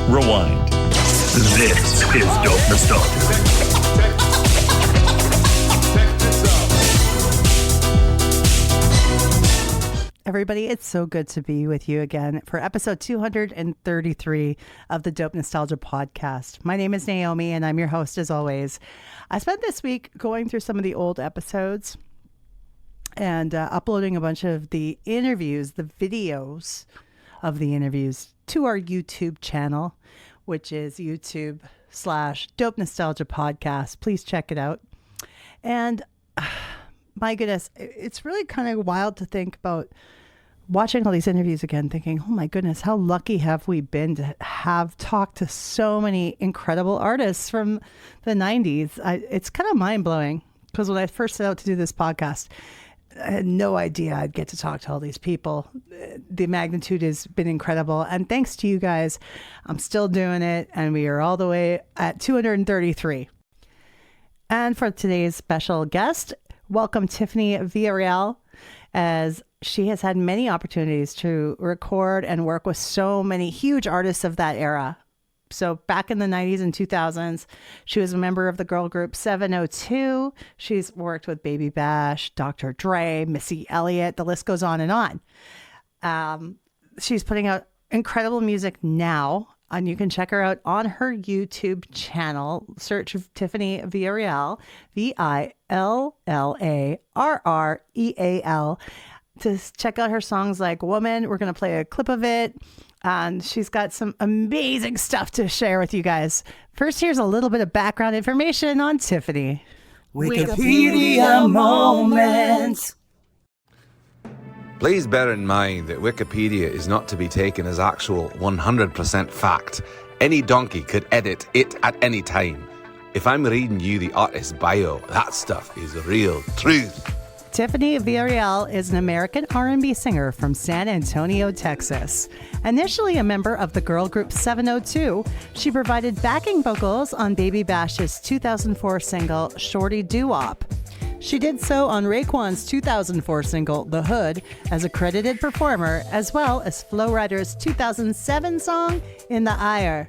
Rewind. This is Dope Nostalgia. Everybody, it's so good to be with you again for episode 233 of the Dope Nostalgia podcast. My name is Naomi and I'm your host as always. I spent this week going through some of the old episodes and uploading a bunch of the interviews, the videos of the interviews to our YouTube channel, which is YouTube/Dope Nostalgia podcast. Please check it out. And my goodness, it's really kind of wild to think about watching all these interviews again, thinking, oh my goodness, how lucky have we been to have talked to so many incredible artists from the 90s. It's kind of mind-blowing because when I first set out to do this podcast, I had no idea I'd get to talk to all these people. The magnitude has been incredible. And thanks to you guys, I'm still doing it. And we are all the way at 233. And for today's special guest, welcome Tiffany Villarreal, as she has had many opportunities to record and work with so many huge artists of that era. So back in the 90s and 2000s, she was a member of the girl group 702. She's worked with Baby Bash, Dr. Dre, Missy Elliot. The list goes on and on. She's putting out incredible music now, and you can check her out on her YouTube channel. Search Tiffany Villarreal, Villarreal, to check out her songs like Woman. We're going to play a clip of it. And she's got some amazing stuff to share with you guys. First, here's a little bit of background information on Tiffany. Wikipedia moment. Please bear in mind that Wikipedia is not to be taken as actual 100% fact. Any donkey could edit it at any time. If I'm reading you the artist's bio, that stuff is real truth. Tiffany Villarreal is an American R&B singer from San Antonio, Texas. Initially a member of the girl group 702, she provided backing vocals on Baby Bash's 2004 single, Shorty Doo-Wop. She did so on Raekwon's 2004 single, The Hood, as a credited performer, as well as Flo Rida's 2007 song, In the Ire.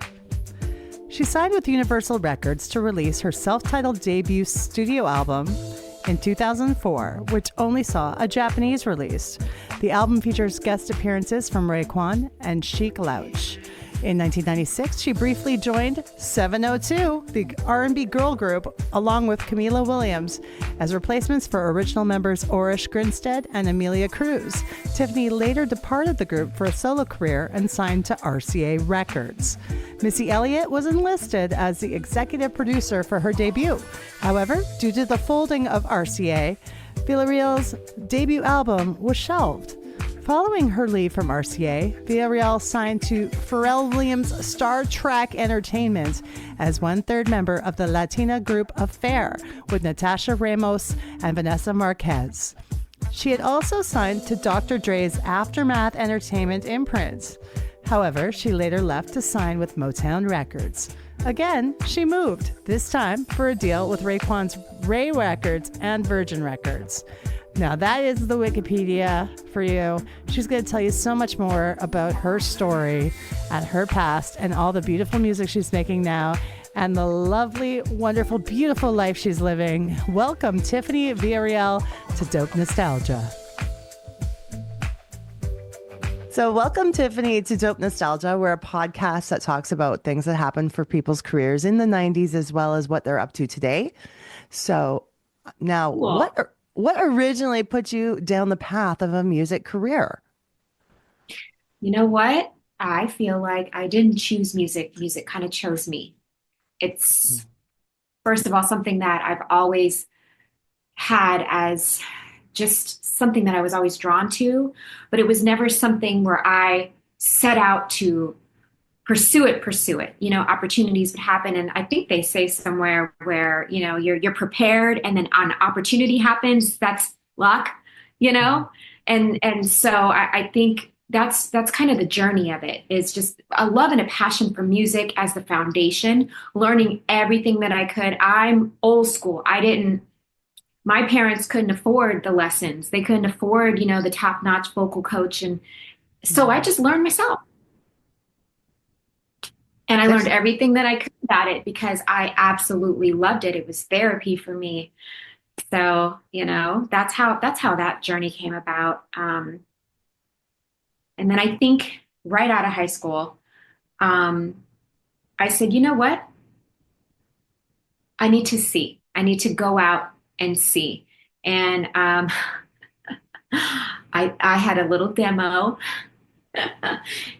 She signed with Universal Records to release her self-titled debut studio album in 2004, which only saw a Japanese release. The album features guest appearances from Raekwon and Chic Louch. In 1996, she briefly joined 702, the R&B girl group, along with Camila Williams, as replacements for original members Orish Grinstead and Amelia Cruz. Tiffany later departed the group for a solo career and signed to RCA Records. Missy Elliot was enlisted as the executive producer for her debut. However, due to the folding of RCA, Villarreal's debut album was shelved. Following her leave from RCA, Villarreal signed to Pharrell Williams' Star Trek Entertainment as one-third member of the Latina group Affair with Natasha Ramos and Vanessa Marquez. She had also signed to Dr. Dre's Aftermath Entertainment imprint. However, she later left to sign with Motown Records. Again, she moved, this time for a deal with Raekwon's Ray Records and Virgin Records. Now that is the Wikipedia for you. She's going to tell you so much more about her story and her past and all the beautiful music she's making now and the lovely, wonderful, beautiful life she's living. Welcome, Tiffany Villarreal, to Dope Nostalgia. So welcome, Tiffany, to Dope Nostalgia. We're a podcast that talks about things that happened for people's careers in the 90s as well as what they're up to today. So now, what originally put you down the path of a music career? You know what? I feel like I didn't choose music. Music kind of chose me. It's, first of all, something that I've always had as just something that I was always drawn to, but it was never something where I set out to pursue it. You know, opportunities would happen. And I think they say somewhere where, you know, you're prepared and then an opportunity happens, that's luck, you know? And so I think that's kind of the journey of it, is just a love and a passion for music as the foundation, learning everything that I could. I'm old school. My parents couldn't afford the lessons. They couldn't afford, you know, the top-notch vocal coach. And so I just learned myself. And I learned There's everything that I could about it because I absolutely loved it. It was therapy for me. So, that's how that journey came about. And then I think right out of high school, um, I said, you know what? I need to see. I need to go out and see. And I had a little demo.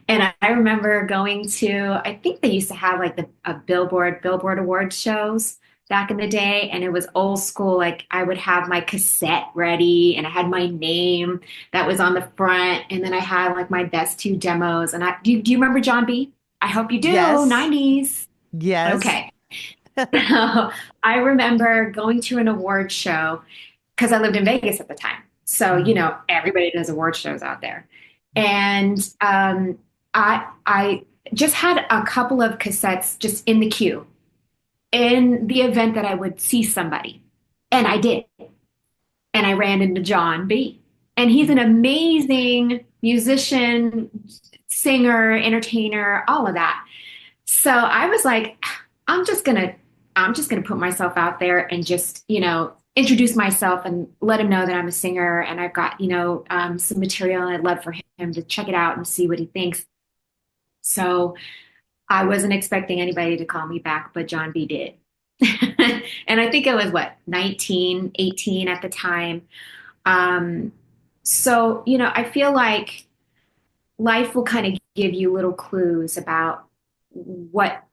And I remember going to, I think they used to have like a Billboard Award shows back in the day, and it was old school. Like I would have my cassette ready, and I had my name that was on the front, and then I had like my best two demos. And do you remember John B? I hope you do. yes, 90s. yes. Okay. So I remember going to an award show because I lived in Vegas at the time. So, Mhm. everybody does award shows out there. And I just had a couple of cassettes just in the queue in the event that I would see somebody. And I did. And I ran into John B. And he's an amazing musician, singer, entertainer, all of that. So I was like, I'm just gonna, I'm just gonna put myself out there and just, introduce myself and let him know that I'm a singer and I've got, some material and I'd love for him to check it out and see what he thinks. So I wasn't expecting anybody to call me back, but John B did. And I think I was what, 19, 18 at the time. Um, so, I feel like life will kind of give you little clues about what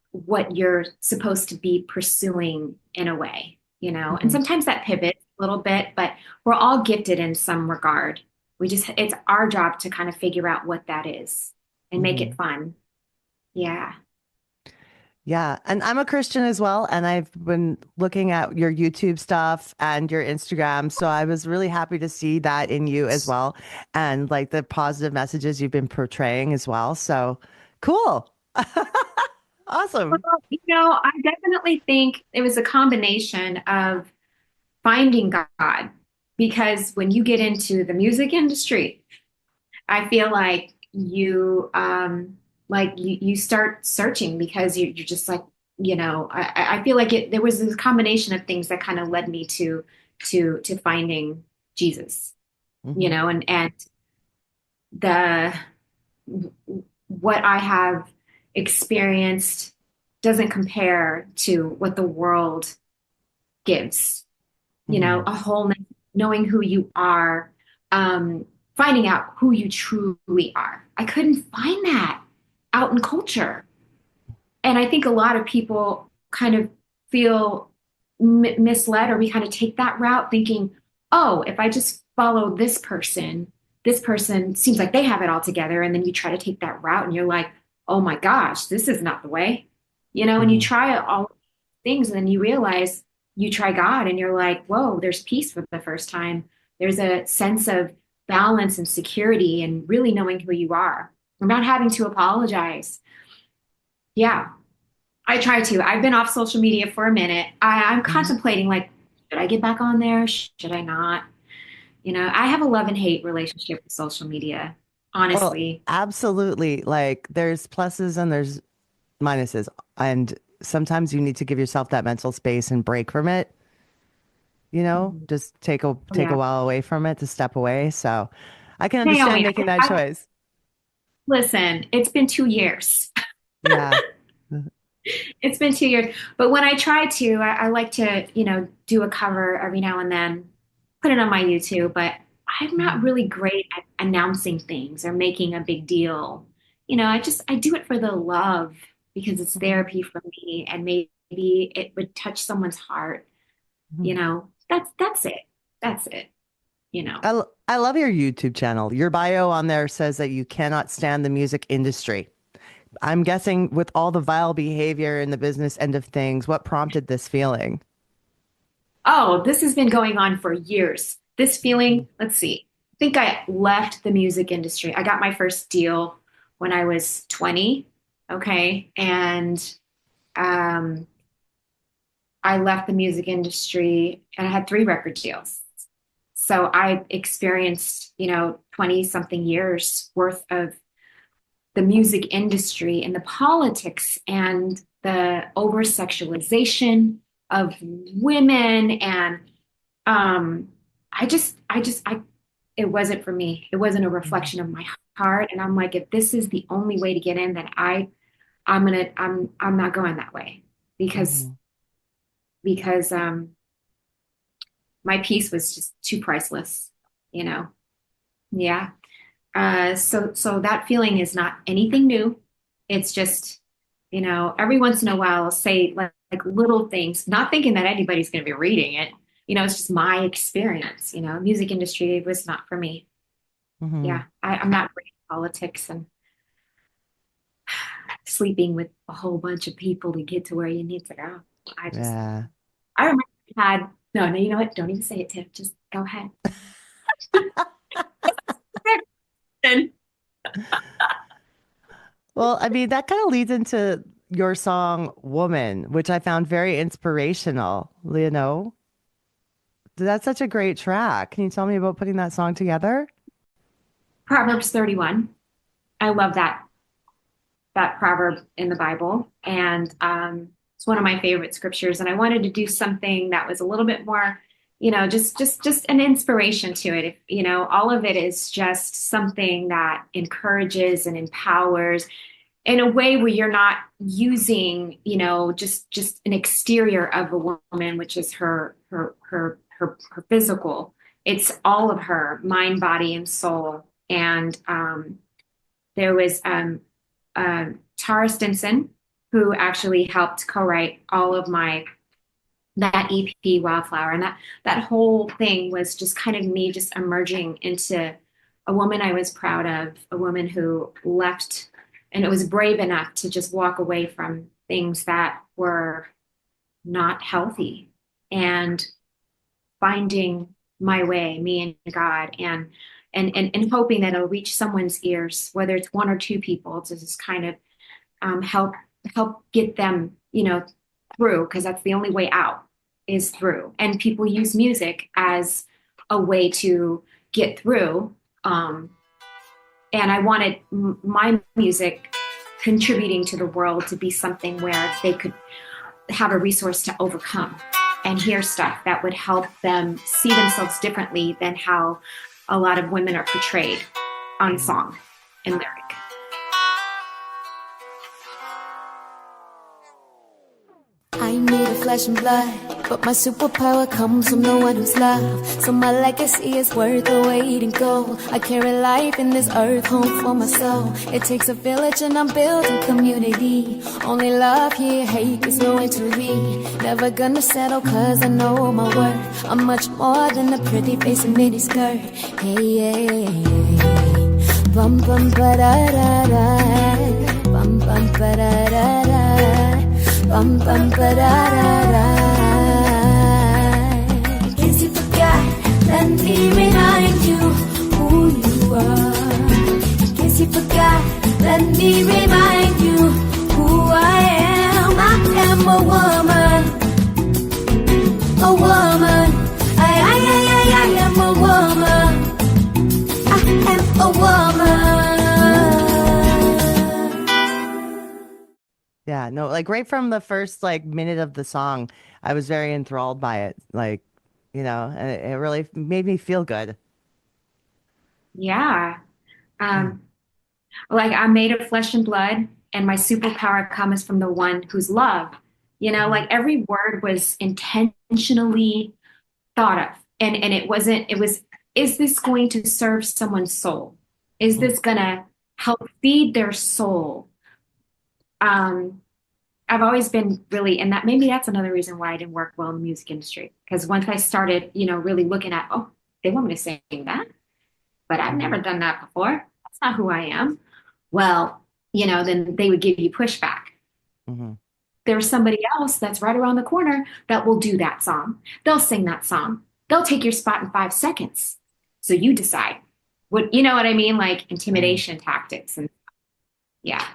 you're supposed to be pursuing in a way, and Mhm. sometimes that pivots a little bit, but we're all gifted in some regard. It's our job to kind of figure out what that is and make it Mhm. fun. Yeah. Yeah, and I'm a Christian as well, and I've been looking at your YouTube stuff and your Instagram, so I was really happy to see that in you as well, and like the positive messages you've been portraying as well. So cool. Well, Awesome. I definitely think it was a combination of finding God, because when you get into the music industry, I feel like you start searching because you're just like, I feel like there was this combination of things that kind of led me to finding Jesus, Hmm. and the what I have experienced doesn't compare to what the world gives, Hmm. a wholeness, knowing who you are, um, finding out who you truly are. I couldn't find that out in culture. And I think a lot of people kind of feel misled, or we kind of take that route thinking, oh, if I just follow this person seems like they have it all together. And then you try to take that route and you're like, oh my gosh, this is not the way, and you Hmm. try all things and then you realize you try God and you're like, whoa, there's peace for the first time. There's a sense of balance and security and really knowing who you are. We're not having to apologize. Yeah, I try to. I've been off social media for a minute. I'm Hmm. contemplating like, should I get back on there? Should I not? I have a love and hate relationship with social media, Well, honestly. absolutely. Like there's pluses and there's minuses, and sometimes you need to give yourself that mental space and break from it. Mhm. Just take a Yeah. while away from it to step away. So I can understand Naomi, making that choice. listen, it's been 2 years. Yeah. It's been 2 years. But when I try to, I like to, do a cover every now and then, put it on my YouTube, but I'm not Mhm. really great at announcing things or making a big deal. I do it for the love because it's Mhm. therapy for me and maybe it would touch someone's heart. Mhm. That's it. That's it, you know. I love your YouTube channel. Your bio on there says that you cannot stand the music industry. I'm guessing with all the vile behavior in the business end of things, what prompted this feeling? Oh, this has been going on for years. This Mhm. feeling, let's see. I think I left the music industry. I got my first deal when I was 20. Okay. And um, I left the music industry and I had 3 record deals. So I experienced, 20 something years worth of the music industry and the politics and the over sexualization of women. And I it wasn't for me. It wasn't a reflection of my heart. And I'm like, if this is the only way to get in, then I'm not going that way because because my piece was just too priceless, you know. Yeah. So that feeling is not anything new. It's just, every once in a while I'll say like little things, not thinking that anybody's going to be reading it. It's just my experience, music industry was not for me. Yeah. I'm not great at politics and sleeping with a whole bunch of people to get to where you need to go. Yeah. I remember no, you know what? Don't even say it, Tiff. Just go ahead. Well, I mean, that kind of leads into your song Woman, which I found very inspirational, That's such a great track. Can you tell me about putting that song together? Proverbs 31. I love that proverb in the Bible. And it's one of my favorite scriptures. And I wanted to do something that was a little bit more, just an inspiration to it. All of it is just something that encourages and empowers in a way where you're not using, just an exterior of a woman, which is her physical. It's all of her mind, body, and soul. And there was Tara Stinson, who actually helped co-write all of that EP Wildflower. And that whole thing was just kind of me just emerging into a woman I was proud of, a woman who left and it was brave enough to just walk away from things that were not healthy and finding my way, me and God, and hoping that it'll reach someone's ears, whether it's one or two people, to just kind of help get them, through, because that's the only way out is through. And people use music as a way to get through. And I wanted my music contributing to the world to be something where they could have a resource to overcome and hear stuff that would help them see themselves differently than how a lot of women are portrayed on song and lyric. I need a flesh and blood, but my superpower comes from the one who's loved. So my legacy is worth the wait and go. I carry life in this earth, home for my soul. It takes a village and I'm building community. Only love here, hate is nowhere to be. Never gonna settle cause I know my worth. I'm much more than a pretty face and mini skirt. Hey, hey, hey. Bum bum ba da da da. Bum bum ba da da da. Bum bum ba da da da. Guess you forgot, let me remind you who you are. Guess you forgot, let me remind you who I am. I am a woman, a woman. I am a woman. I am a woman. Yeah, no, like right from the first minute of the song, I was very enthralled by it. And it really made me feel good. Yeah. I'm made of flesh and blood, and my superpower comes from the one who's love. Every word was intentionally thought of. And it was, is this going to serve someone's soul? Is this gonna help feed their soul? I've always been really, and that maybe that's another reason why I didn't work well in the music industry. Because once I started, really looking at, oh, they want me to sing that, but I've never done that before. That's not who I am. Well, then they would give you pushback. Mm-hmm. There's somebody else that's right around the corner that will do that song. They'll sing that song. They'll take your spot in 5 seconds. So you decide. What I mean? Like intimidation tactics. And yeah.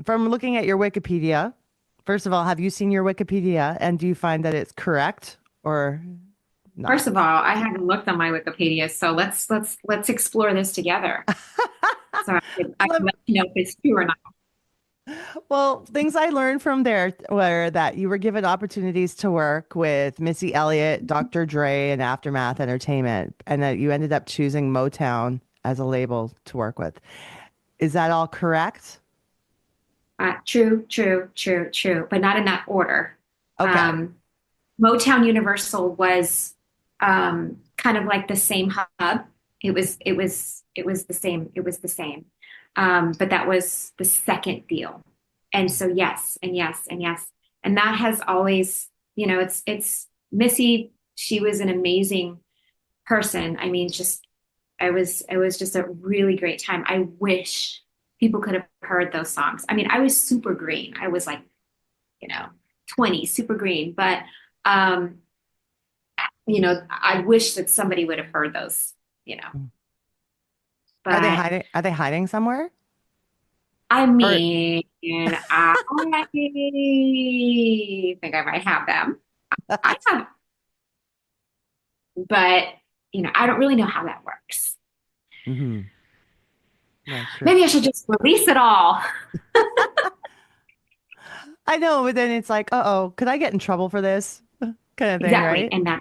From looking at your Wikipedia, first of all, have you seen your Wikipedia and do you find that it's correct or not? First of all, I haven't looked on my Wikipedia, so let's explore this together. So I can let you know if it's true or not. Well, things I learned from there were that you were given opportunities to work with Missy Elliott, Dr. Dre, and Aftermath Entertainment, and that you ended up choosing Motown as a label to work with. Is that all correct? True, true, true, true, but not in that order. Okay. Um, Motown Universal was kind of like the same hub. It was the same. It was the same. But that was the second deal. And so yes, and yes, and yes. And that has always, it's Missy, she was an amazing person. I mean, just it was just a really great time. I wish people could have heard those songs. I mean, I was super green. I was like, you know, 20, super green. But um, I wish that somebody would have heard those, you know. Are they But hiding? Are they hiding somewhere? I Or mean, I think I might have them. I have, but I don't really know how that works. hmm That's true. Maybe I should just release it all. I know, but then it's like, uh-oh, could I get in trouble for this? Kind of thing, Exactly. right? And I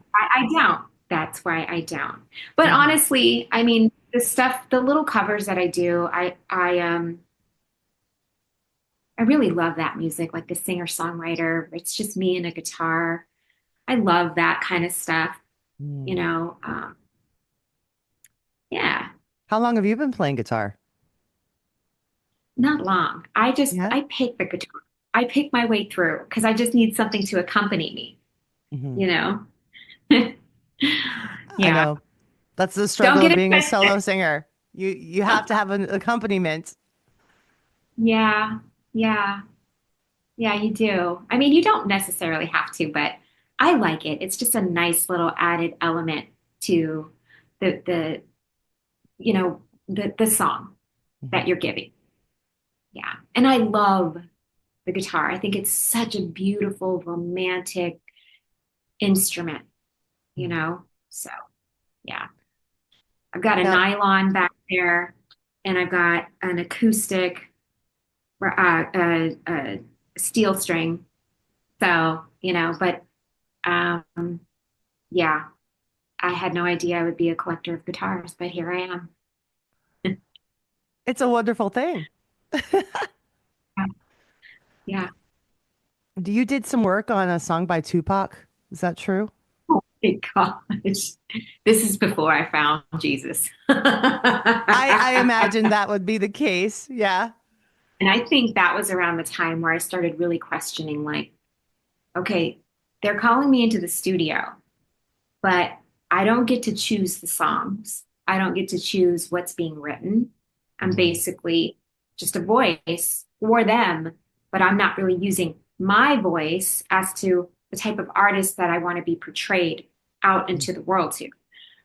don't. That's why I don't. But hmm honestly, I mean, the stuff, the little covers that I do, I really love that music, like the singer-songwriter. It's just me and a guitar. I love that kind of stuff, you Mm. know. Yeah, How long have you been playing guitar? not long. Yeah. I pick the guitar. I pick my way through because I just need something to accompany me, hmm you know. I Yeah. know. That's the Don't struggle get of it being a twisted. solo singer. You have to have an accompaniment. Yeah, yeah, yeah, you do. I mean, you don't necessarily have to, but I like it. It's just a nice little added element to the the song Mhm. that you're giving. Yeah. And I love the guitar. I think it's such a beautiful, romantic instrument, you Mhm. know? So, yeah. I've got a Now, nylon back there, and I've got an acoustic, steel string. So, but um, yeah, I had no idea I would be a collector of guitars, but here I am. it's a wonderful thing. Yeah. You did some work on a song by Tupac. Is that true? Oh my gosh. This is before I found Jesus. I imagine that would be the case. Yeah. And I think that was around the time where I started really questioning, like, okay, they're calling me into the studio, but I don't get to choose the songs. I don't get to choose what's being written. I'm hmm basically just a voice for them, but I'm not really using my voice as to the type of artist that I want to be portrayed out into the world to.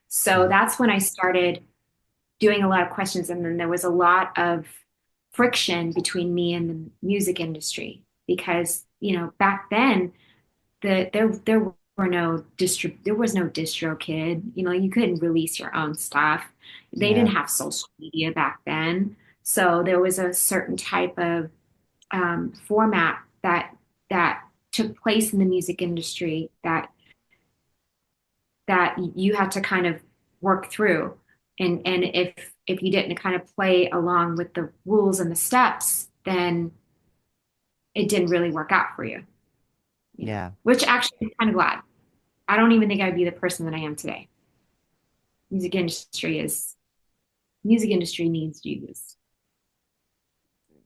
So hmm that's when I started doing a lot of questions. And then there was a lot of friction between me and the music industry because, back then there were no there was no distro kid. You couldn't release your own stuff. They didn't Yeah. have social media back then. So there was a certain type of format that took place in the music industry that you had to kind of work through. And if you didn't kind of play along with the rules and the steps, then it didn't really work out for you, Yeah. which actually I'm kind of glad. I don't even think I'd be the person that I am today. Music industry is music industry needs Jesus.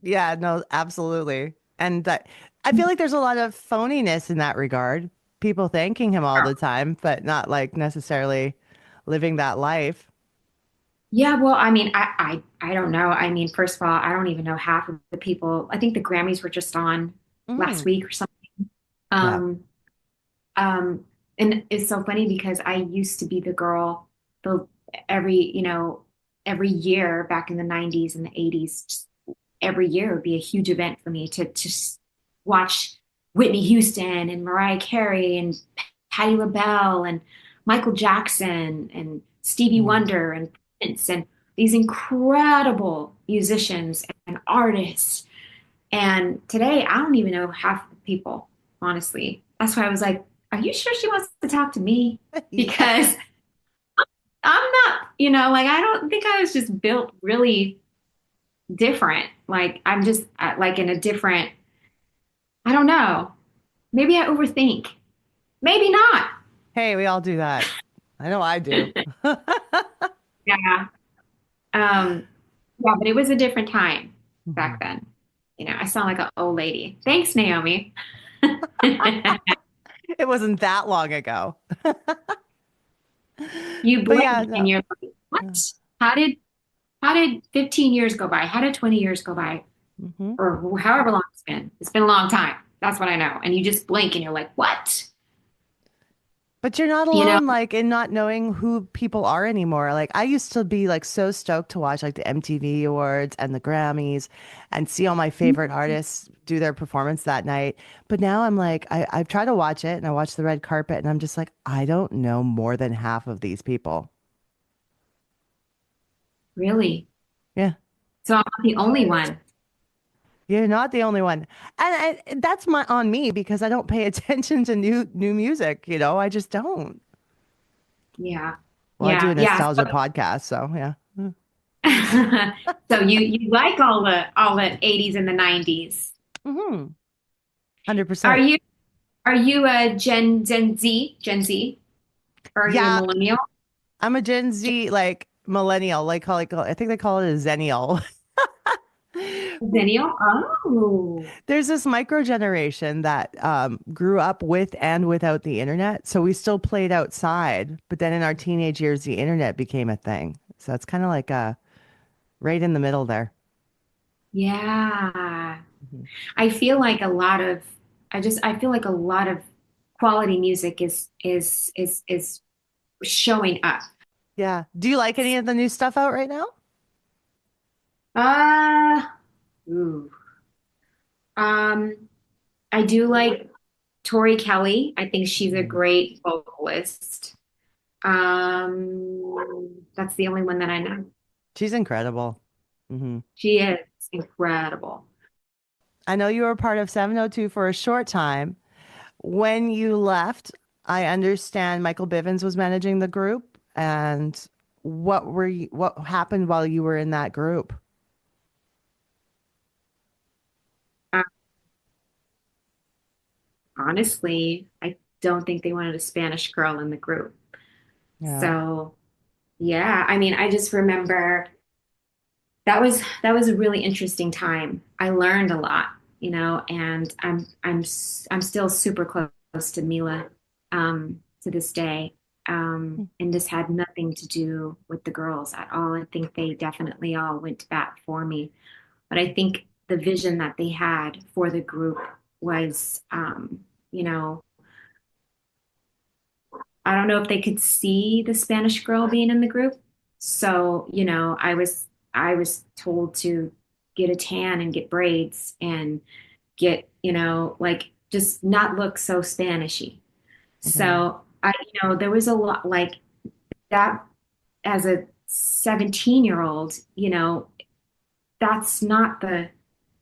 Yeah. No, absolutely. And that I feel like there's a lot of phoniness in that regard. People thanking him all the time, but not like necessarily living that life. Yeah, well, I mean, I don't know. I mean, first of all, I don't even know half of the people. I think the Grammys were just on last Mm. week or something. Yeah. Um, and it's so funny because I used to be the girl the every, every year back in the 90s and the 80s, just every year would be a huge event for me to just watch Whitney Houston and Mariah Carey and Patti LaBelle and Michael Jackson and Stevie Mm. Wonder and Prince and these incredible musicians and artists. And today, I don't even know half the people, honestly. That's why I was like, are you sure she wants to talk to me? Because I'm not, like, I don't think I was just built really different. Like, I'm just like in a different, I don't know. Maybe I overthink. Maybe not. Hey, we all do that. I know I do. Yeah. Yeah, but it was a different time back Mhm. then. I sound like an old lady. Thanks, Naomi. It wasn't that long ago. You But yeah, blink and no. you're like, what? How did 15 years go by? How did 20 years go by? Hmm. Or however long it's been. It's been a long time. That's what I know. And you just blink and you're like, what? But you're not You know? alone, like in not knowing who people are anymore. Like I used to be like so stoked to watch like the MTV Awards and the Grammys and see all my favorite artists do their performance that night. But now I'm like, I've tried to watch it and I watch the red carpet and I'm just like, I don't know more than half of these people. Really? Yeah. So I'm not the only one. You're not the only one. And that's my on me because I don't pay attention to new music, I just don't. Yeah. Well, I do Yeah. a Yeah. nostalgia podcast, so yeah. So you like all the 80s and the 90s. Mm-hmm. Are 100%. you are you a Gen Z? Or are you a Yeah, millennial? I'm a Gen Z, like millennial, I think they call it a zennial. Millennial? Oh. There's this micro generation that grew up with and without the internet. So we still played outside, but then in our teenage years, the internet became a thing. So it's kind of like right in the middle there. Yeah. Mhm. I feel like a lot of I feel like a lot of quality music is showing up. Yeah. Do you like any of the new stuff out right now? Uh, ooh. Um, I do like Tori Kelly. I think she's a Mhm. great vocalist. That's the only one that I know. She's incredible. Hmm. She is incredible. I know you were part of 702 for a short time. When you left, I understand Michael Bivins was managing the group. And what happened while you were in that group? Uh, Honestly, I don't think they wanted a Spanish girl in the group. Yeah. So, yeah, I mean, I just remember that was a really interesting time. I learned a lot, and I'm still super close to Mila to this day. And this had nothing to do with the girls at all. I think they definitely all went to bat for me. But I think the vision that they had for the group was, you know, I don't know if they could see the Spanish girl being in the group. So, I was told to get a tan and get braids and get, like just not look so Spanishy. Okay. So there was a lot like that as a 17-year-old, that's not the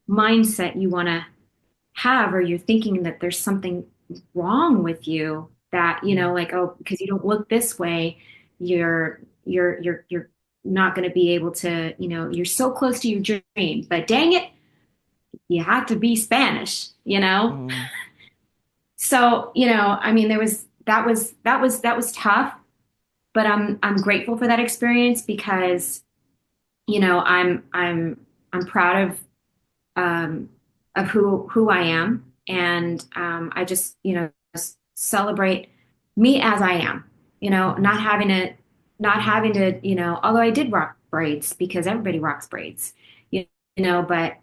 mindset you want to have, or you're thinking that there's something wrong with you that, like, oh, because you don't look this way, you're not going to be able to, you're so close to your dream, but dang it, you have to be Spanish. Mm. So, I mean, that was tough, but I'm grateful for that experience because, I'm proud um, of who I am, and I just celebrate me as I am. Mhm. Not having to although I did rock braids because everybody rocks braids, but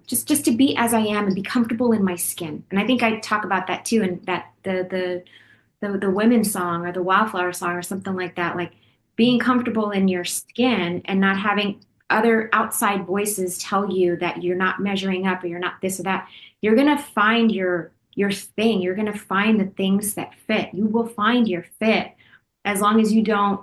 just to be as I am and be comfortable in my skin. And I think I talk about that too, and that the women's song or the wildflower song or something like that, like being comfortable in your skin and not having other outside voices tell you that you're not measuring up or you're not this or that. You're gonna find your thing. You're gonna find the things that fit. You will find your fit as long as you don't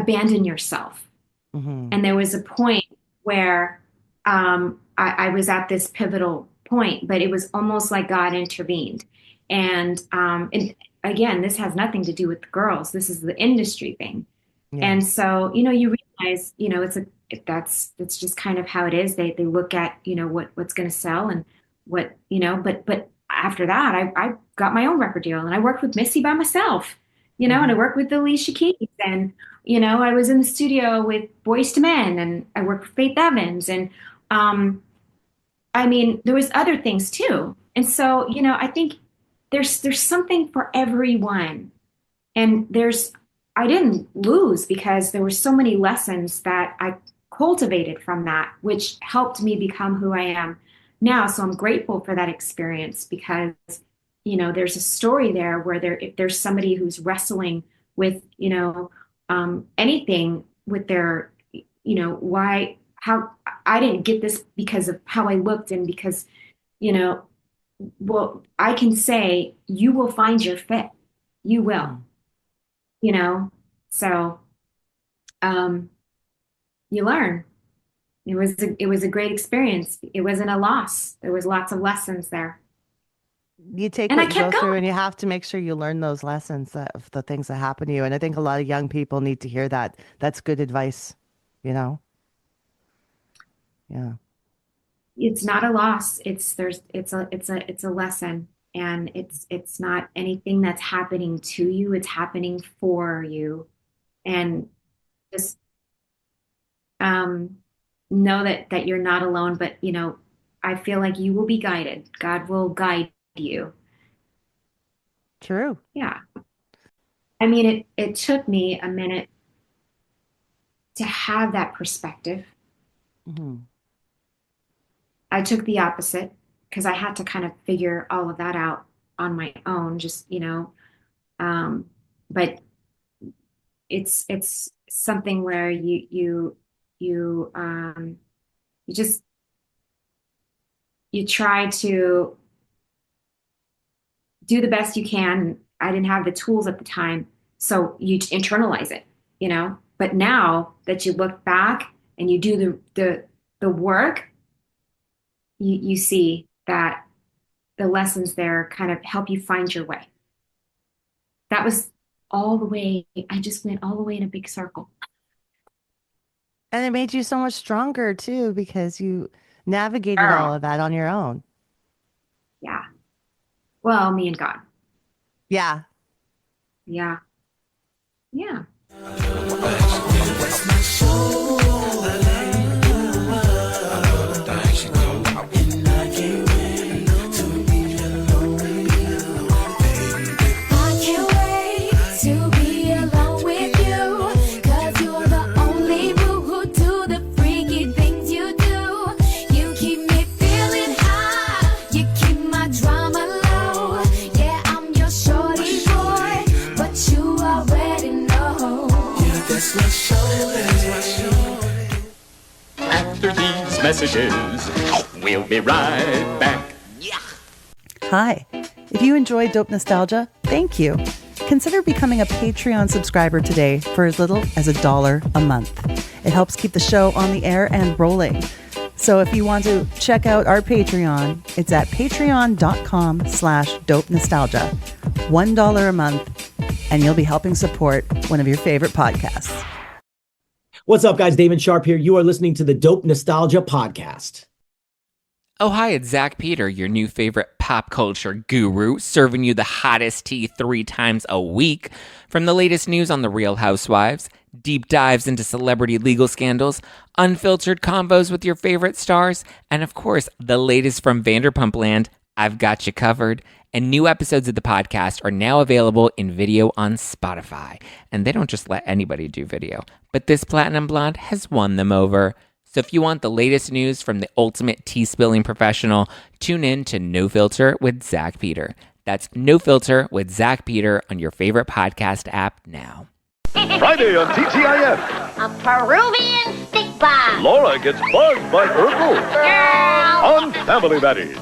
abandon yourself. Mm-hmm. And there was a point where I was at this pivotal point, but it was almost like God intervened. And again, this has nothing to do with the girls. This is the industry thing. Yeah. And so, you realize, it's just kind of how it is. They look at, what's going to sell and what, but after that, I got my own record deal and I worked with Missy by myself, and I worked with Alicia Keys and, I was in the studio with Boyz II Men and I worked with Faith Evans and, there was other things too. And so, I think there's something for everyone. And I didn't lose because there were so many lessons that I cultivated from that, which helped me become who I am now. So I'm grateful for that experience because, there's a story there where if there's somebody who's wrestling with, anything with their, how I didn't get this because of how I looked and because, well, I can say you will find your fit. You will, so you learn. It was a great experience. It wasn't a loss. There was lots of lessons there. You take And what I you kept go through going. and you have to make sure you learn those lessons of the things that happen to you. And I think a lot of young people need to hear that. That's good advice, Yeah. It's not a loss. It's a lesson. And it's not anything that's happening to you. It's happening for you. And just know that you're not alone, but I feel like you will be guided. God will guide you. True. Yeah. It took me a minute to have that perspective. Mm-hmm. I took the opposite because I had to kind of figure all of that out on my own, just, but it's something where you try to do the best you can. I didn't have the tools at the time, so you internalize it, but now that you look back and you do the work, you see that the lessons there kind of help you find your way. That was all the way. I just went all the way in a big circle. And it made you so much stronger too, because you navigated Girl. all of that on your own. Yeah. Well, me and God. Yeah. Yeah. Yeah. I can't wait to be alone with you, 'cause you're the only boo who do the freaky things you do. You keep me feeling high, you keep my drama low. Yeah, I'm your shorty boy, but you already know. After these messages, we'll be right back. Hi. If you enjoy Dope Nostalgia, thank you. Consider becoming a Patreon subscriber today for as little as $1 a month. It helps keep the show on the air and rolling. So if you want to check out our Patreon, it's at patreon.com/dope nostalgia. $1 a month, and you'll be helping support one of your favorite podcasts. What's up, guys? Damon Sharp here. You are listening to the Dope Nostalgia Podcast. Oh, hi, it's Zach Peter, your new favorite pop culture guru, serving you the hottest tea 3 times a week. From the latest news on the Real Housewives, deep dives into celebrity legal scandals, unfiltered combos with your favorite stars, and of course, the latest from Vanderpump Land, I've got you covered. And new episodes of the podcast are now available in video on Spotify. And they don't just let anybody do video, but this Platinum Blonde has won them over. So if you want the latest news from the ultimate tea-spilling professional, tune in to No Filter with Zach Peter. That's No Filter with Zach Peter on your favorite podcast app now. Friday on TTIF, A Peruvian stick bomb. Laura gets bugged by Urkel Girl. on Family Matters.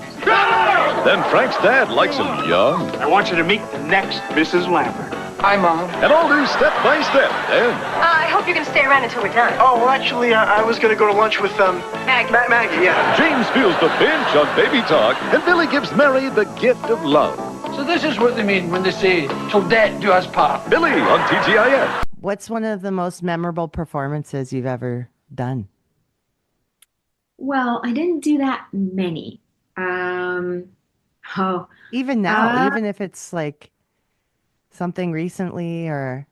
Then Frank's dad likes him young. I want you to meet the next Mrs. Lambert. Hi, Mom. And all new Step by Step. And I hope you can stay around until we're done. Oh, well, actually, I was going to go to lunch with, Maggie, yeah. James feels the pinch on Baby Talk, and Billy gives Mary the gift of love. So this is what they mean when they say, till death do us part. Billy on TGIF. What's one of the most memorable performances you've ever done? Well, I didn't do that many. Even now, even if it's like something recently or...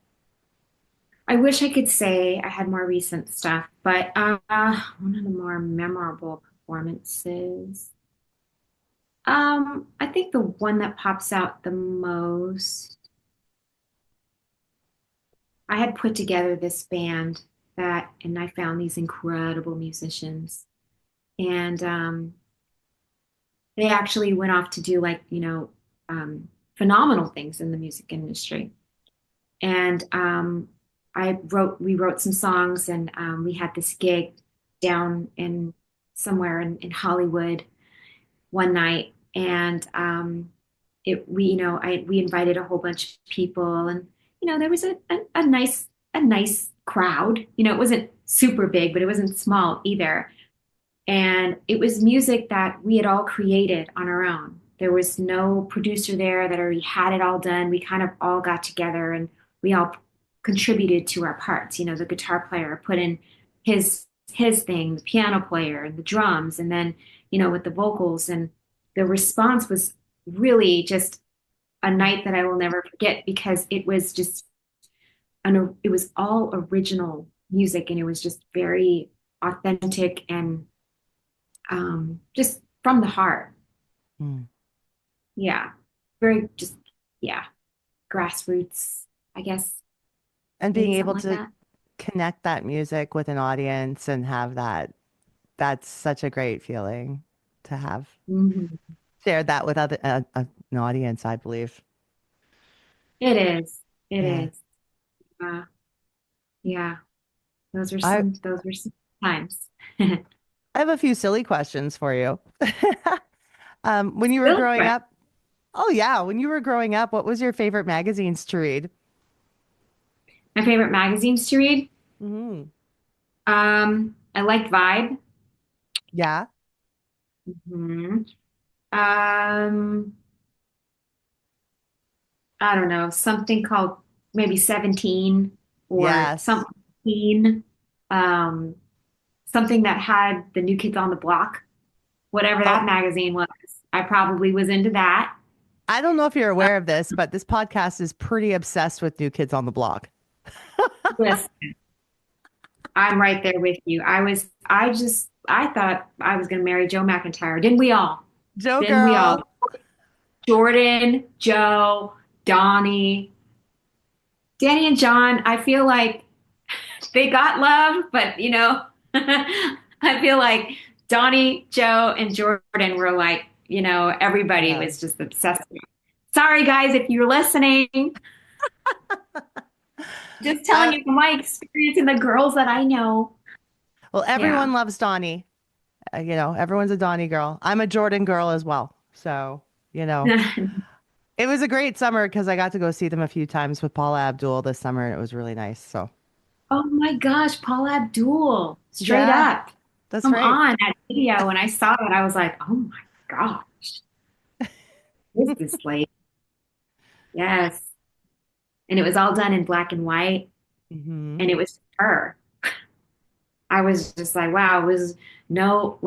I wish I could say I had more recent stuff, but one of the more memorable performances, I think the one that pops out the most, I had put together this band and I found these incredible musicians, and they actually went off to do phenomenal things in the music industry. And we wrote some songs, and we had this gig down in somewhere in Hollywood one night, and we invited a whole bunch of people, and there was a nice crowd. It wasn't super big, but it wasn't small either. And it was music that we had all created on our own. There was no producer there that already had it all done. We kind of all got together and we all contributed to our parts. The guitar player put in his thing, the piano player and the drums, and then, with the vocals. And the response was really just a night that I will never forget, because it was just, it was all original music, and it was just very authentic and just from the heart. Yeah. Very just, grassroots, I guess. And being able to connect that music with an audience and have that's such a great feeling to have shared that with an audience, I believe. It is. It is. Yeah. Those were some times. I have a few silly questions for you. When you were growing up, when you were growing up, what was your favorite magazines to read? My favorite magazines to read? I liked Vibe. Yeah. I don't know, something called maybe 17 or something. Something that had the New Kids on the Block, whatever that magazine was. I probably was into that. I don't know if you're aware of this, but this podcast is pretty obsessed with New Kids on the Block. Listen, I'm right there with you. I thought I was going to marry Joe McIntyre. Didn't we all? Didn't we all? Jordan, Joe, Donnie, Danny and John, I feel like they got love, but I feel like Donnie, Joe, and Jordan were like, everybody was just obsessed with. Sorry, guys, if you're listening. Just telling you from my experience and the girls that I know. Well, everyone loves Donnie. Everyone's a Donnie girl. I'm a Jordan girl as well. So, it was a great summer because I got to go see them a few times with Paula Abdul this summer, and it was really nice. So. Oh my gosh, Paula Abdul, straight up. That's Come right. on, that video. When I saw it, I was like, oh my gosh. Who is this lady? Yes. And it was all done in black and white. And it was her. I was just like, wow, it was no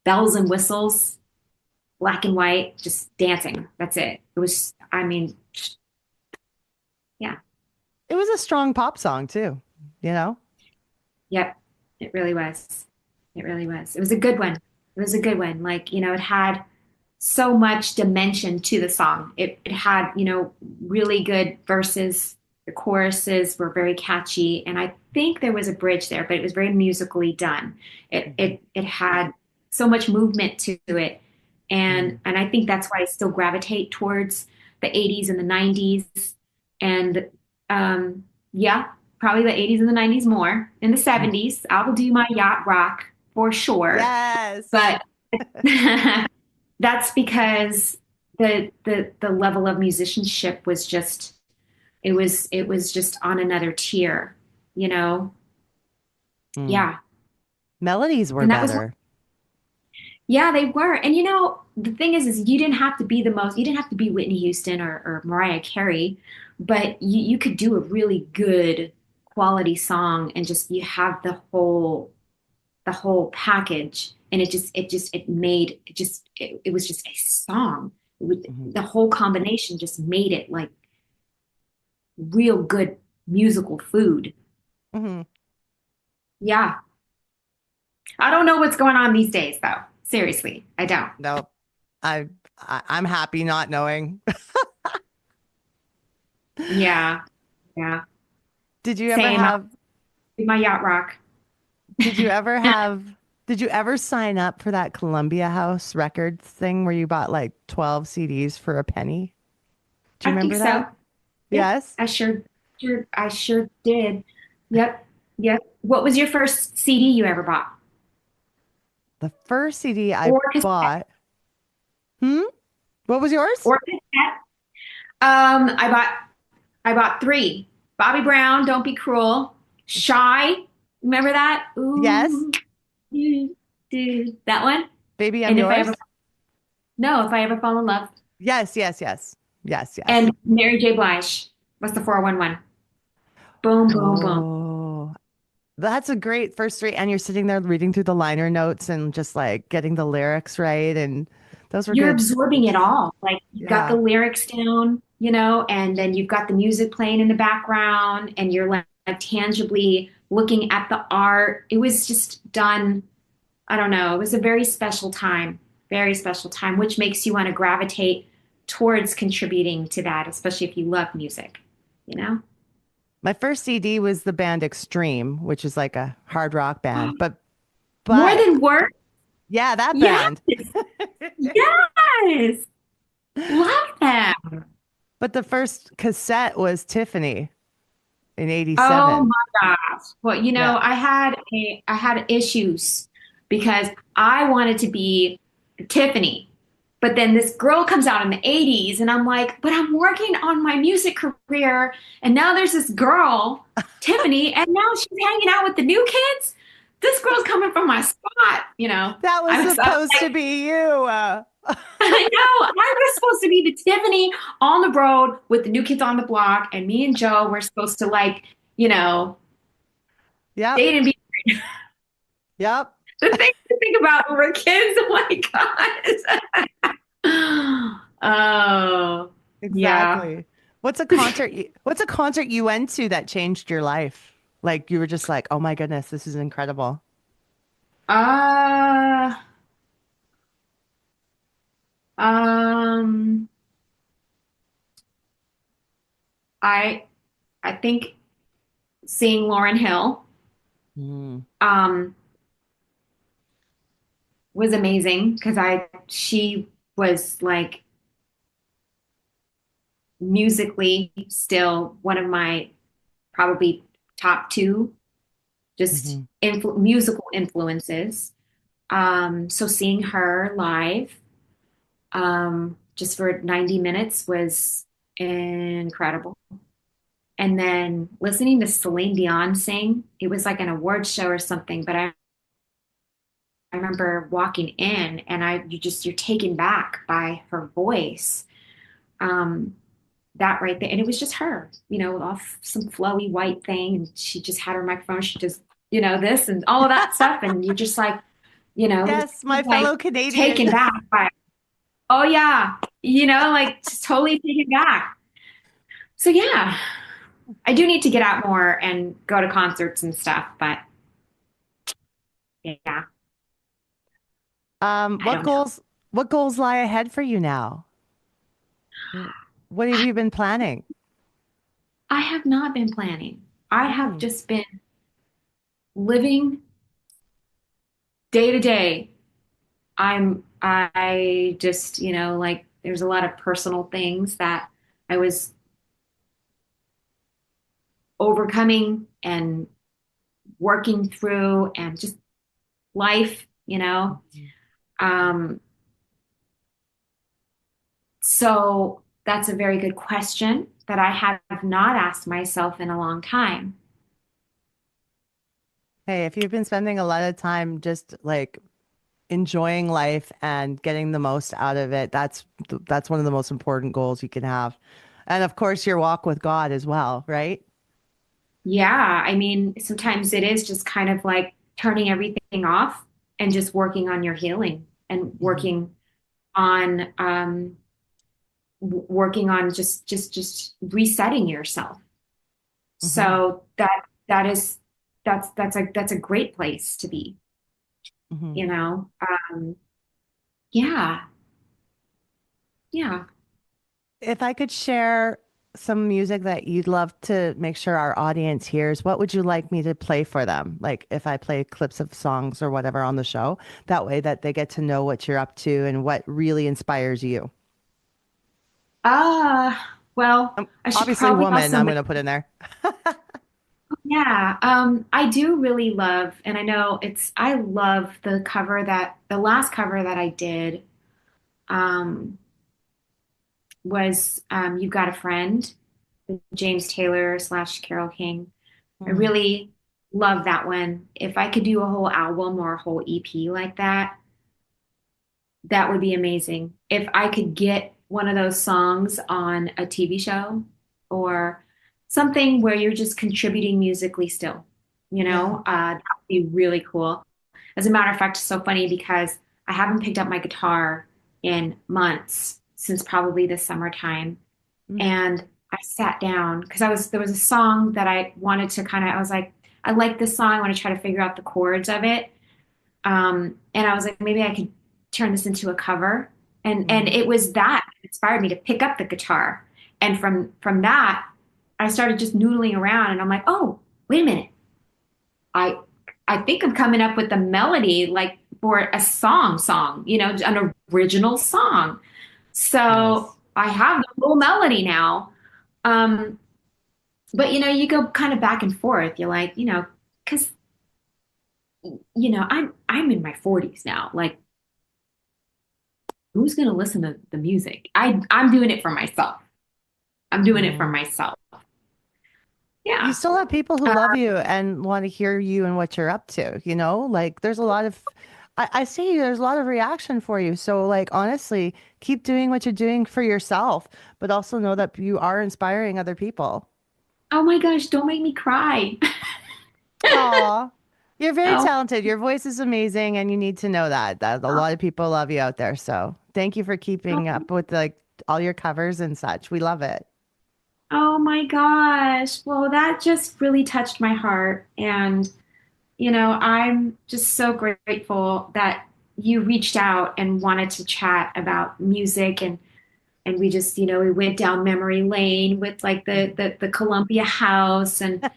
bells and whistles, black and white, just dancing. That's it. It was, yeah. It was a strong pop song too, Yep, it really was. It really was. It was a good one. It was a good one. It had so much dimension to the song. It had, really good verses. The choruses were very catchy, and I think there was a bridge there, but it was very musically done. It had so much movement to it, and I think that's why I still gravitate towards the 80s and the 90s, and probably the 80s and the 90s more. In the 70s, I'll do my yacht rock for sure. Yes, but that's because the level of musicianship was just it was just on another tier, you know? Mm. Yeah. Melodies were And that was, better. yeah, they were. And the thing is you didn't have to be you didn't have to be Whitney Houston or Mariah Carey, but you could do a really good quality song and just you have the whole package, and it was just a song. Mhm. The whole combination just made it like real good musical food. Mhm. Yeah. I don't know what's going on these days though. Seriously, I don't. No, I'm happy not knowing. Yeah. Yeah. Did you ever Same. have My yacht rock. Did you ever have, did you ever sign up for that Columbia House Records thing where you bought like 12 CDs for a penny? Do you I think remember so. that? Yep. Yes. I sure did. Yep. Yep. What was your first CD you ever bought? The first CD I Or cassette? bought. Hmm? What was yours? Or cassette? I bought three. Bobby Brown, Don't Be Cruel. Shy. Remember that? Yes. Ooh, that one. Baby, I'm And if I ever yours. no, if I ever fall in love. Yes, yes, yes. Yes, yes. And Mary J. Blige. What's the 411? Boom, boom, boom. Oh, that's a great first three. And you're sitting there reading through the liner notes and just like getting the lyrics right. And those were You're good. absorbing it all. Like you've got the Yeah. lyrics down, and then you've got the music playing in the background, and you're like tangibly looking at the art. It was just done. I don't know. It was a very special time, which makes you want to gravitate towards contributing to that, especially if you love music, you know? My first CD was the band Extreme, which is like a hard rock band. More But than work. yeah, that Yes. band. Yes. Love that. But the first cassette was Tiffany in Oh 87. my gosh. Well, Yeah. I had issues because I wanted to be Tiffany. But then this girl comes out in the 80s and I'm like, but I'm working on my music career and now there's this girl, Tiffany, and now she's hanging out with the new kids. This girl's coming from my spot. That was I was supposed to like, be you. I know. I was supposed to be the Tiffany on the road with the new kids on the block, and me and Joe were supposed to Yep. date and be Yep. the thing to think about when we're kids. Oh my God. Oh, yeah. Exactly. What's a concert you went to that changed your life? Like you were just like, "Oh my goodness, this is incredible." Uh, um, I I think seeing Lauryn Hill Mm. um was amazing because she was like musically still one of my probably top two just Mhm. musical influences. So seeing her live just for 90 minutes was incredible. And then listening to Celine Dion sing, it was like an award show or something, but I remember walking in and you're taken back by her voice. Um, that right there. And it was just her, off some flowy white thing. And she just had her microphone. She just, this and all of that stuff. And you're just like, Yes, my like fellow taken Canadian. back by, oh yeah, like just totally taken back. So yeah, I do need to get out more and go to concerts and stuff, but yeah, I What don't know. goals lie ahead for you now? What have you been planning? I have not been planning. I have Mm. just been living day to day. I just, like there's a lot of personal things that I was overcoming and working through and just life. Um, so that's a very good question. that I have not asked myself in a long time. Hey, if you've been spending a lot of time just like enjoying life and getting the most out of it, that's one of the most important goals you can have. And of course, your walk with God as well, right? Yeah, I mean, sometimes it is just kind of like turning everything off and just working on your healing and Mhm. on working on just resetting yourself. Mhm. So that is that's a great place to be, Mhm. you know? Yeah, yeah. If I could share some music that you'd love to make sure our audience hears, what would you like me to play for them? Like if I play clips of songs or whatever on the show, that way that they get to know what you're up to and what really inspires you. Well, I should Obviously, probably woman, also I'm going to put in there. yeah, I do really love, and I love the last cover that I did, um, was You've Got a Friend, James Taylor / Carole King. I Mhm. really love that one. If I could do a whole album or a whole EP like that, that would be amazing. If I could get one of those songs on a TV show or something where you're just contributing musically still, Yeah. that would be really cool. As a matter of fact, it's so funny because I haven't picked up my guitar in months since probably the summertime. Mm. And I sat down because there was a song that I wanted to I was like, I like this song. I want to try to figure out the chords of it. And I was like, maybe I could turn this into a cover. And Mhm. it was that inspired me to pick up the guitar. And from that, I started just noodling around and I'm like, oh, wait a minute. I I think I'm coming up with a melody like for a song, an original song. So Nice. I have the full melody now. Um, but you go kind of back and forth. You're like, because I'm in my 40s now. Like, who's gonna listen to the music? I'm doing it for myself. I'm doing it for Mhm. myself. You Yeah. still have people who Uh, love you and want to hear you and what you're up to, Like there's a lot of, I see there's a lot of reaction for you. So like honestly, keep doing what you're doing for yourself, but also know that you are inspiring other people. oh my gosh, don't make me cry. Aw, you're very Oh, talented. Your voice is amazing, and you need to know that a lot of people love you out there. So thank you for keeping up with like all your covers and such. We love it. oh my gosh. Well, that just really touched my heart. And, I'm just so grateful that you reached out and wanted to chat about music and we just, we went down memory lane with like the Columbia House and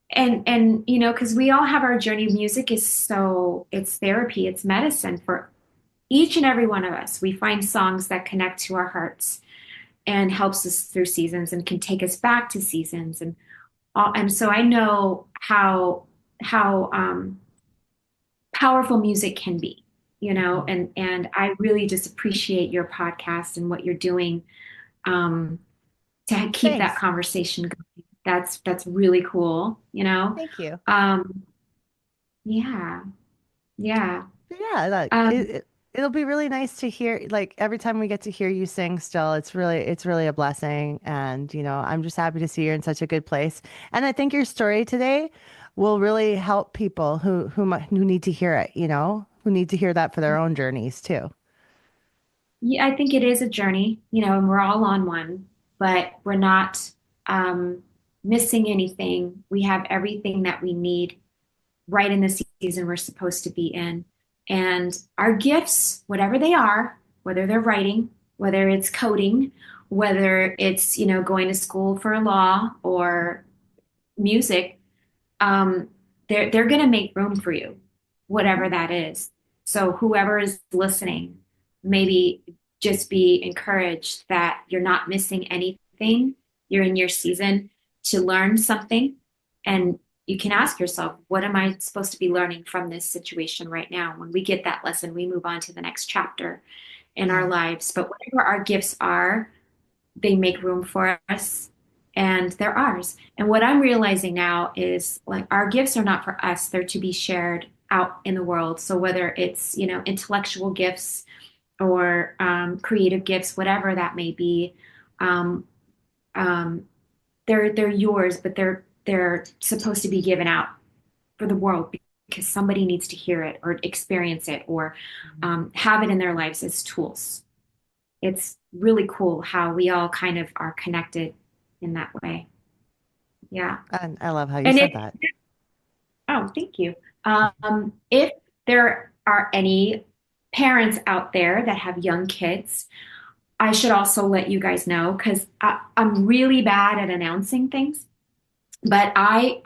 because we all have our journey. Music is it's therapy, it's medicine for each and every one of us. We find songs that connect to our hearts and helps us through seasons and can take us back to seasons and so I know how powerful music can be, Mhm. and I really just appreciate your podcast and what you're doing um, to keep that Thanks. conversation going. That's really cool, Thank you. Um, yeah, yeah. Yeah, like Um, it'll be really nice to hear like every time we get to hear you sing still, it's really a blessing and I'm just happy to see you're in such a good place. And I think your story today will really help people who need to hear it, who need to hear that for their own journeys too. yeah, I think it is a journey, and we're all on one, but we're not um, missing anything. We have everything that we need right in the season we're supposed to be in. And our gifts, whatever they are, whether they're writing, whether it's coding, whether it's, going to school for law or music, um, they're going to make room for you, whatever that is. So whoever is listening, maybe just be encouraged that you're not missing anything. You're in your season to learn something, and you can ask yourself, what am I supposed to be learning from this situation right now? When we get that lesson, we move on to the next chapter in our Yeah. lives. But whatever our gifts are, they make room for us and they're ours. And what I'm realizing now is like our gifts are not for us, they're to be shared out in the world. So whether it's, intellectual gifts or creative gifts, whatever that may be, they're yours, but they're supposed to be given out for the world because somebody needs to hear it or experience it or have it in their lives as tools. It's really cool how we all kind of are connected in that way. Yeah. And I love how you said that. Oh, thank you. If there are any parents out there that have young kids, I should also let you guys know because I'm really bad at announcing things. But I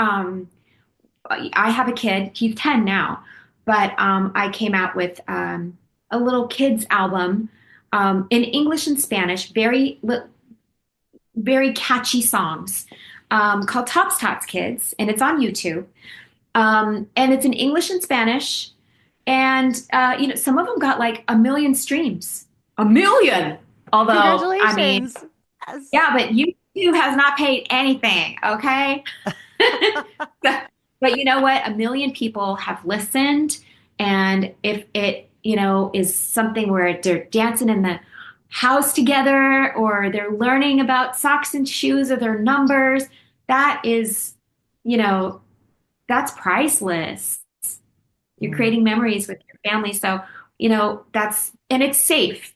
have a kid. He's 10 now, but I came out with a little kids album in English and Spanish, very catchy songs called Tops Tots Kids, and it's on YouTube. And it's in English and Spanish, and some of them got like 1 million streams. 1 million. Although, congratulations. Yeah, but YouTube has not paid anything, okay? But you know what? 1 million people have listened, and if it, is something where they're dancing in the house together, or they're learning about socks and shoes or their numbers, that is, that's priceless. You're creating memories with your family, so and it's safe.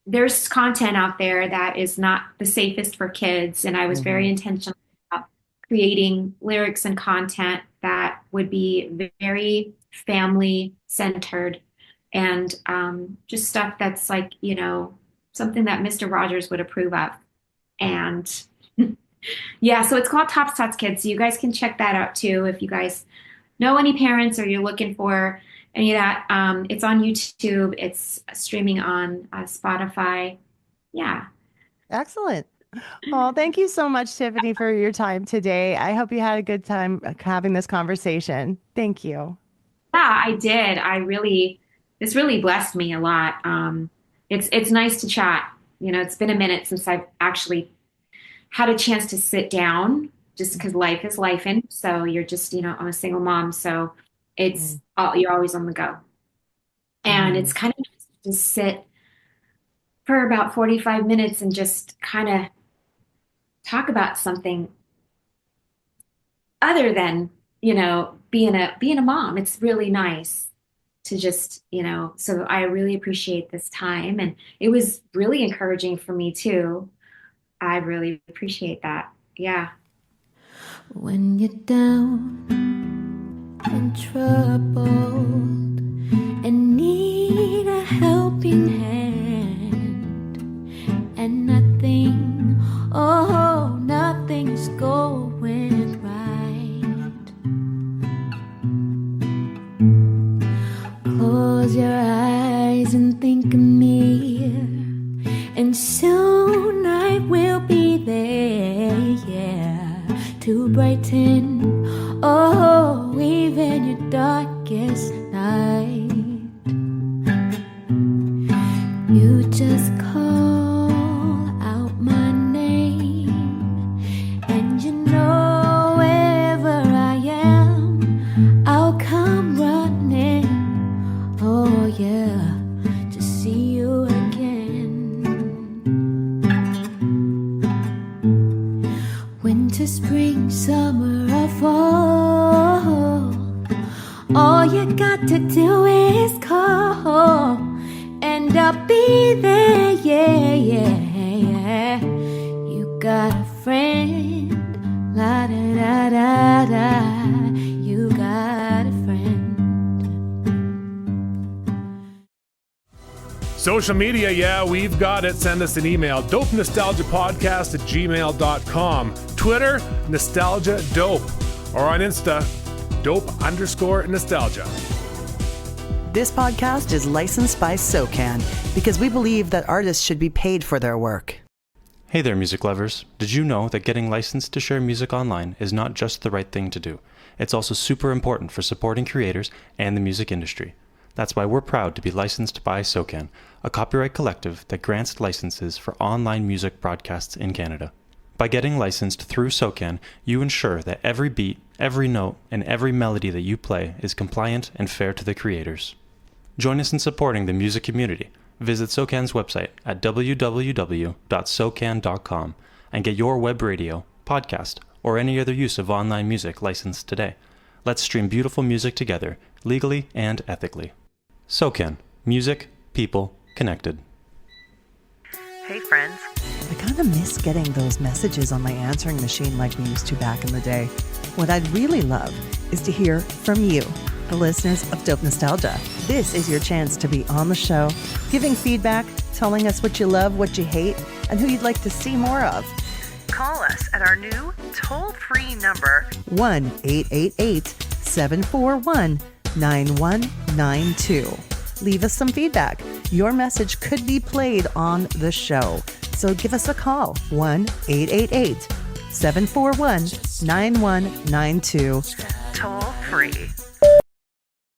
There's content out there that is not the safest for kids. And I was very intentional about creating lyrics and content that would be very family centered and just stuff that's like, something that Mr. Rogers would approve of. And yeah, so it's called Tops Tots Kids. So you guys can check that out too. If you guys know any parents or you're looking for any of that, it's on YouTube. It's streaming on Spotify. Yeah. Excellent. Well, thank you so much, Tiffany, for your time today. I hope you had a good time having this conversation. Thank you. Yeah, I did. This really blessed me a lot. It's nice to chat. It's been a minute since I've actually had a chance to sit down just because life is lifing. So you're just, I'm a single mom. So it's you're always on the go. And it's kind of nice to sit for about 45 minutes and just kind of talk about something other than, being a mom. It's really nice to just, so I really appreciate this time. And it was really encouraging for me too. I really appreciate that. Yeah. When you're down and troubled and need a helping hand and nothing's going right. Close your eyes and think of me, and soon I will be there, yeah, to brighten, even your darkest night. You just call out my name, and wherever I am, I'll come running, yeah, to see you again. Winter, spring, summer, or fall, all you got to do is call, and I'll be there, yeah. You got a friend, la da da da da. You got a friend. Social media, yeah, we've got it. Send us an email, dopenostalgiapodcast@gmail.com. Twitter, Nostalgia Dope. Or on Insta, dope_nostalgia. This podcast is licensed by SOCAN because we believe that artists should be paid for their work. Hey there, music lovers. Did you know that getting licensed to share music online is not just the right thing to do? It's also super important for supporting creators and the music industry. That's why we're proud to be licensed by SOCAN, a copyright collective that grants licenses for online music broadcasts in Canada. By getting licensed through SOCAN, you ensure that every beat, every note, and every melody that you play is compliant and fair to the creators. Join us in supporting the music community. Visit SOCAN's website at www.socan.com and get your web radio, podcast, or any other use of online music licensed today. Let's stream beautiful music together, legally and ethically. SOCAN. Music, people, connected. Hey friends. I kind of miss getting those messages on my answering machine like we used to back in the day. What I'd really love is to hear from you, the listeners of Dope Nostalgia. This is your chance to be on the show, giving feedback, telling us what you love, what you hate, and who you'd like to see more of. Call us at our new toll-free number, 1-888-741-9192. Leave us some feedback. Your message could be played on the show. So give us a call, 1-888-741-9192. Toll free.